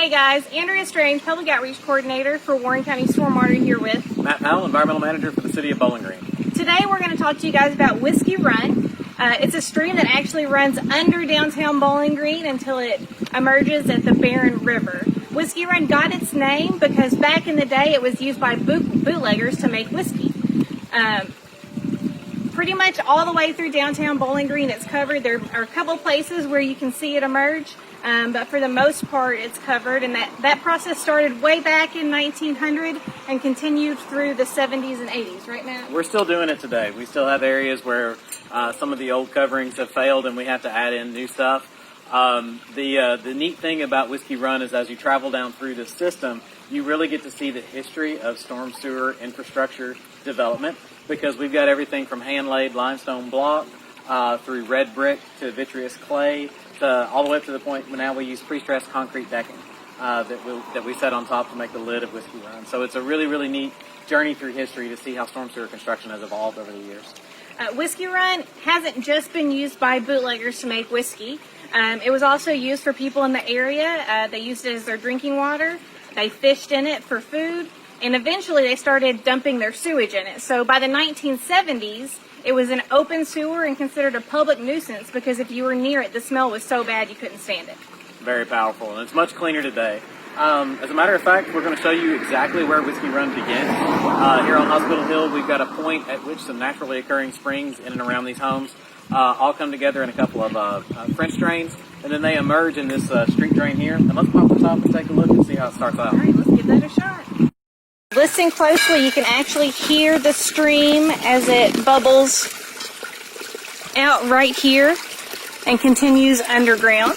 Hey guys, Andrea Strange, Public Outreach Coordinator for Warren County Stormwater here with Matt Powell, Environmental Manager for the City of Bowling Green. Today we're going to talk to you guys about Whiskey Run. It's a stream that actually runs under downtown Bowling Green until it emerges at the Barren River. Whiskey Run got its name because back in the day it was used by bootleggers to make whiskey. Pretty much all the way through downtown Bowling Green it's covered. There are a couple places where you can see it emerge, but for the most part it's covered, and that process started way back in 1900 and continued through the 70s and 80s. Right, Matt? We're still doing it today. We still have areas where some of the old coverings have failed and we have to add in new stuff. The neat thing about Whiskey Run is as you travel down through this system, you really get to see the history of storm sewer infrastructure development, because we've got everything from hand-laid limestone block through red brick to vitreous clay, all the way up to the point where now we use pre-stressed concrete decking that we set on top to make the lid of Whiskey Run. So it's a really, really neat journey through history to see how storm sewer construction has evolved over the years. Whiskey Run hasn't just been used by bootleggers to make whiskey. It was also used for people in the area. They used it as their drinking water. They fished in it for food. And eventually they started dumping their sewage in it. So by the 1970s, it was an open sewer and considered a public nuisance because if you were near it, the smell was so bad you couldn't stand it. Very powerful, and it's much cleaner today. As a matter of fact, we're going to show you exactly where Whiskey Run begins. Here on Hospital Hill, we've got a point at which some naturally occurring springs in and around these homes all come together in a couple of French drains, and then they emerge in this street drain here. And let's pop the top and take a look and see how it starts out. All right, let's give that a shot. Listen closely, you can actually hear the stream as it bubbles out right here and continues underground.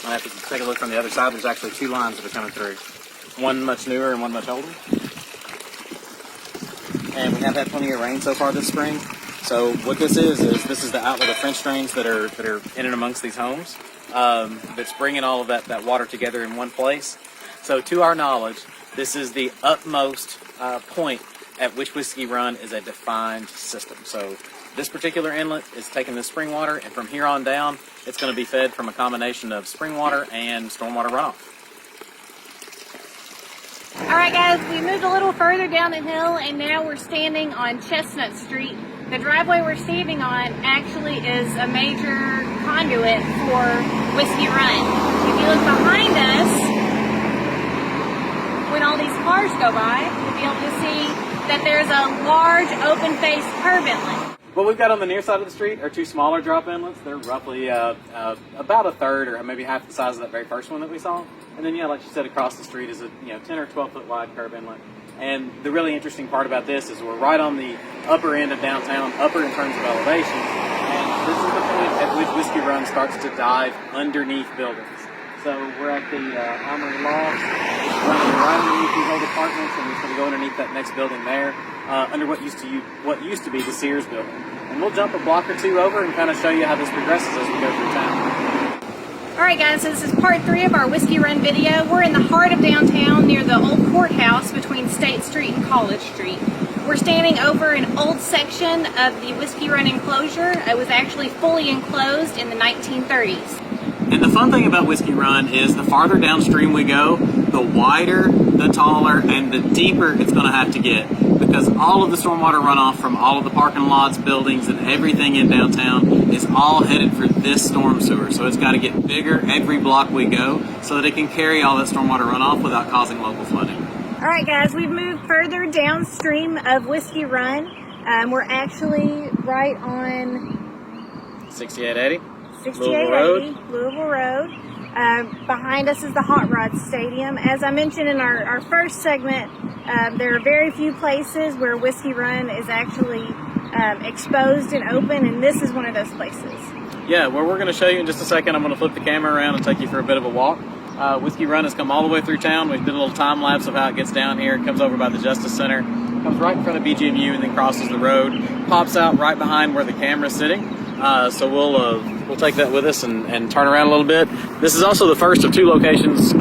I have to take a look from the other side. There's actually two lines that are coming through. One much newer and one much older. And we have had plenty of rain so far this spring. So what this is this is the outlet of French drains that are in and amongst these homes. That's bringing all of that water together in one place. So to our knowledge, this is the utmost point at which Whiskey Run is a defined system. So this particular inlet is taking the spring water, and from here on down, it's going to be fed from a combination of spring water and stormwater runoff. All right, guys, we moved a little further down the hill, and now we're standing on Chestnut Street. The driveway we're standing on actually is a major conduit for Whiskey Run. If you look behind us, when all these cars go by, you'll be able to see that there's a large open-faced curb inlet. What we've got on the near side of the street are two smaller drop inlets. They're roughly about a third or maybe half the size of that very first one that we saw. And then, yeah, like you said, across the street is a 10 or 12 foot wide curb inlet. And the really interesting part about this is we're right on the upper end of downtown, upper in terms of elevation. And this is the point at which Whiskey Run starts to dive underneath buildings. So we're at the Armory Loft. It's running right underneath these old apartments, and we're going to go underneath that next building there, under what used to be the Sears building. And we'll jump a block or two over and kind of show you how this progresses as we go through town. All right, guys, so this is part 3 of our Whiskey Run video. We're in the heart of downtown near the old courthouse between State Street and College Street. We're standing over an old section of the Whiskey Run enclosure. It was actually fully enclosed in the 1930s. And the fun thing about Whiskey Run is the farther downstream we go, the wider, the taller, and the deeper it's going to have to get, because all of the stormwater runoff from all of the parking lots, buildings, and everything in downtown is all headed for this storm sewer. So it's got to get bigger every block we go so that it can carry all that stormwater runoff without causing local flooding. All right, guys, we've moved further downstream of Whiskey Run. We're actually right on 6880. 6880 Louisville Road. Behind us is the Hot Rod Stadium. As I mentioned in our first segment, there are very few places where Whiskey Run is actually exposed and open, and this is one of those places. Yeah, well, we're going to show you in just a second. I'm going to flip the camera around and take you for a bit of a walk. Whiskey Run has come all the way through town. We did a little time lapse of how it gets down here. It comes over by the Justice Center, comes right in front of BGMU, and then crosses the road, pops out right behind where the camera's sitting. So we'll take that with us and turn around a little bit. This is also the first of 2 locations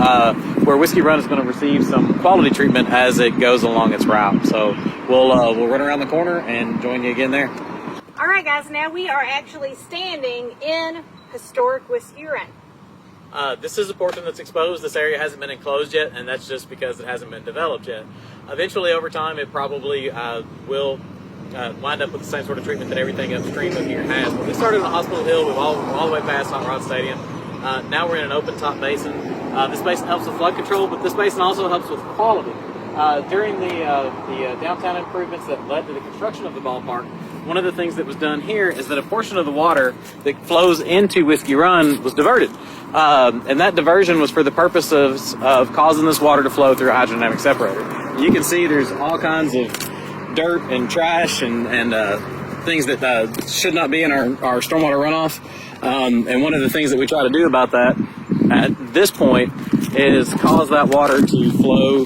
where Whiskey Run is going to receive some quality treatment as it goes along its route. So we'll run around the corner and join you again there. All right, guys, now we are actually standing in historic Whiskey Run. This is a portion that's exposed. This area hasn't been enclosed yet, and that's just because it hasn't been developed yet. Eventually, over time, it probably will wind up with the same sort of treatment that everything upstream of here has. But we started on Hospital Hill. We've all the way past Hot Rod Stadium. Now we're in an open top basin. This basin helps with flood control, but this basin also helps with quality. During the downtown improvements that led to the construction of the ballpark, one of the things that was done here is that a portion of the water that flows into Whiskey Run was diverted. And that diversion was for the purpose of causing this water to flow through a hydrodynamic separator. You can see there's all kinds of dirt and trash and things that should not be in our stormwater runoff. And one of the things that we try to do about that at this point is cause that water to flow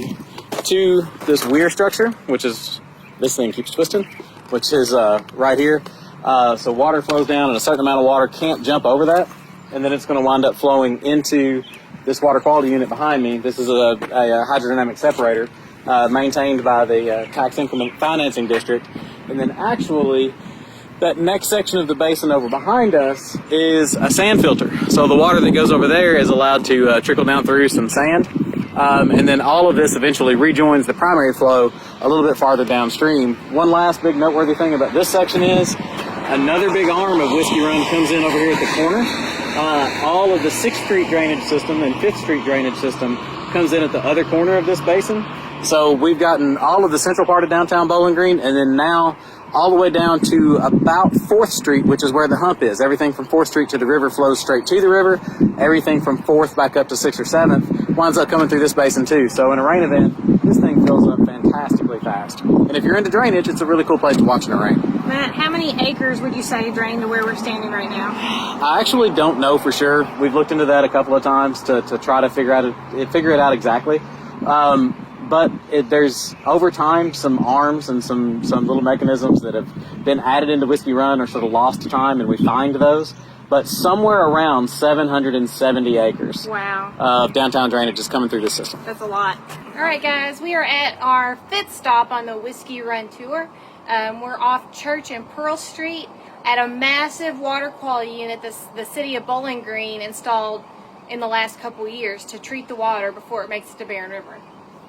to this weir structure, which is, this thing keeps twisting, which is right here. So water flows down and a certain amount of water can't jump over that, and then it's going to wind up flowing into this water quality unit behind me. This is a hydrodynamic separator maintained by the tax increment financing district. And then actually that next section of the basin over behind us is a sand filter. So the water that goes over there is allowed to trickle down through some sand. And then all of this eventually rejoins the primary flow a little bit farther downstream. One last big noteworthy thing about this section is another big arm of Whiskey Run comes in over here at the corner. All of the 6th Street drainage system and 5th Street drainage system comes in at the other corner of this basin. So we've gotten all of the central part of downtown Bowling Green, and then now all the way down to about 4th Street, which is where the hump is. Everything from 4th Street to the river flows straight to the river. Everything from 4th back up to 6th or 7th winds up coming through this basin too. So in a rain event, this thing fills up fantastically fast. And if you're into drainage, it's a really cool place to watch in the rain. Matt, how many acres would you say drain to where we're standing right now? I actually don't know for sure. We've looked into that a couple of times to try to figure it out exactly. But there's, over time, some arms and some little mechanisms that have been added into Whiskey Run or sort of lost to time, and we find those. But somewhere around 770 acres wow. of downtown drainage is coming through this system. That's a lot. All right, guys, we are at our 5th stop on the Whiskey Run tour. We're off Church and Pearl Street at a massive water quality unit the city of Bowling Green installed in the last couple years to treat the water before it makes it to Barren River.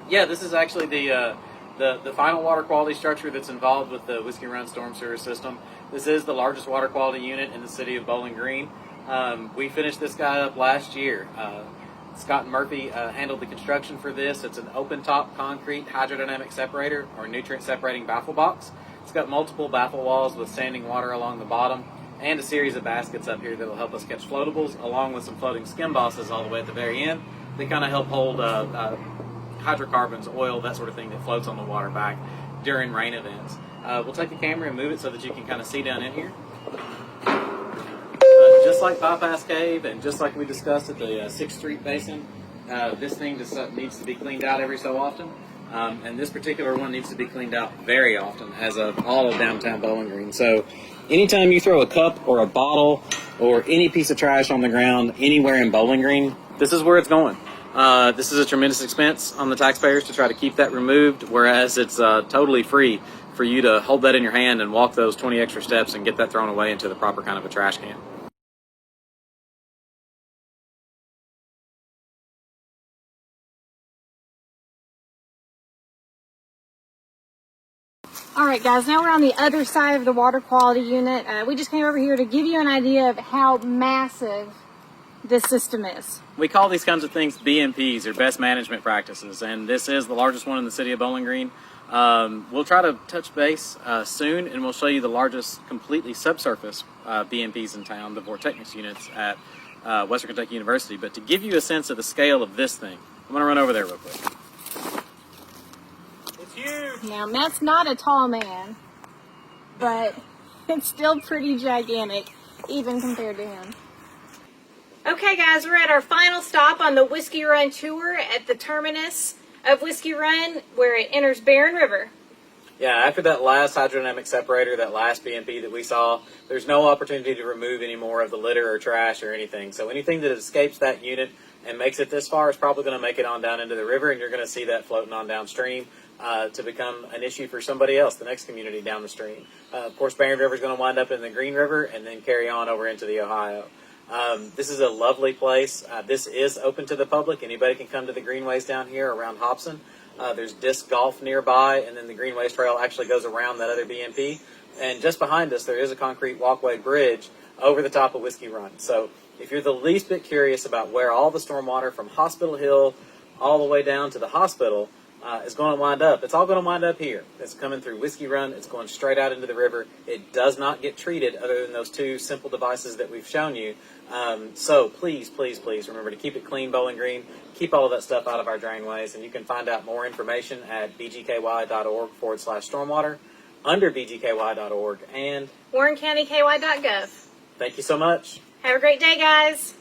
Yeah, this is actually the final water quality structure that's involved with the Whiskey Run storm sewer system. This is the largest water quality unit in the city of Bowling Green. We finished this guy up last year. Scott and Murphy handled the construction for this. It's an open top concrete hydrodynamic separator or nutrient separating baffle box. It's got multiple baffle walls with standing water along the bottom and a series of baskets up here that will help us catch floatables, along with some floating skim bosses all the way at the very end. They kind of help hold hydrocarbons, oil, that sort of thing that floats on the water back during rain events. We'll take the camera and move it so that you can kind of see down in here. Just like Bypass Cave and just like we discussed at the 6th Street Basin, this thing just needs to be cleaned out every so often. And this particular one needs to be cleaned out very often, as of all of downtown Bowling Green. So anytime you throw a cup or a bottle or any piece of trash on the ground anywhere in Bowling Green, this is where it's going. This is a tremendous expense on the taxpayers to try to keep that removed, whereas it's totally free for you to hold that in your hand and walk those 20 extra steps and get that thrown away into the proper kind of a trash can. All right, guys, now we're on the other side of the water quality unit. We just came over here to give you an idea of how massive this system is. We call these kinds of things BMPs, or best management practices, and this is the largest one in the city of Bowling Green. We'll try to touch base soon, and we'll show you the largest completely subsurface BMPs in town, the Vortechnics units at Western Kentucky University. But to give you a sense of the scale of this thing, I'm going to run over there real quick. It's huge! Now, Matt's not a tall man, but it's still pretty gigantic, even compared to him. Okay, guys, we're at our final stop on the Whiskey Run tour at the terminus of Whiskey Run, where it enters Barren River. Yeah, after that last hydrodynamic separator, that last BMP that we saw, there's no opportunity to remove any more of the litter or trash or anything. So anything that escapes that unit and makes it this far is probably going to make it on down into the river, and you're going to see that floating on downstream to become an issue for somebody else, the next community down the stream. Of course, Barren River is going to wind up in the Green River and then carry on over into the Ohio. This is a lovely place. This is open to the public. Anybody can come to the greenways down here around Hobson. There's disc golf nearby, and then the Greenways Trail actually goes around that other BMP. And just behind us, there is a concrete walkway bridge over the top of Whiskey Run. So if you're the least bit curious about where all the stormwater from Hospital Hill all the way down to the hospital is going to wind up, it's all going to wind up here. It's coming through Whiskey Run. It's going straight out into the river. It does not get treated other than those two simple devices that we've shown you. So please, please, please remember to keep it clean, Bowling Green. Keep all of that stuff out of our drainways. And you can find out more information at bgky.org/stormwater, under bgky.org, and WarrenCountyKY.gov. Thank you so much. Have a great day, guys.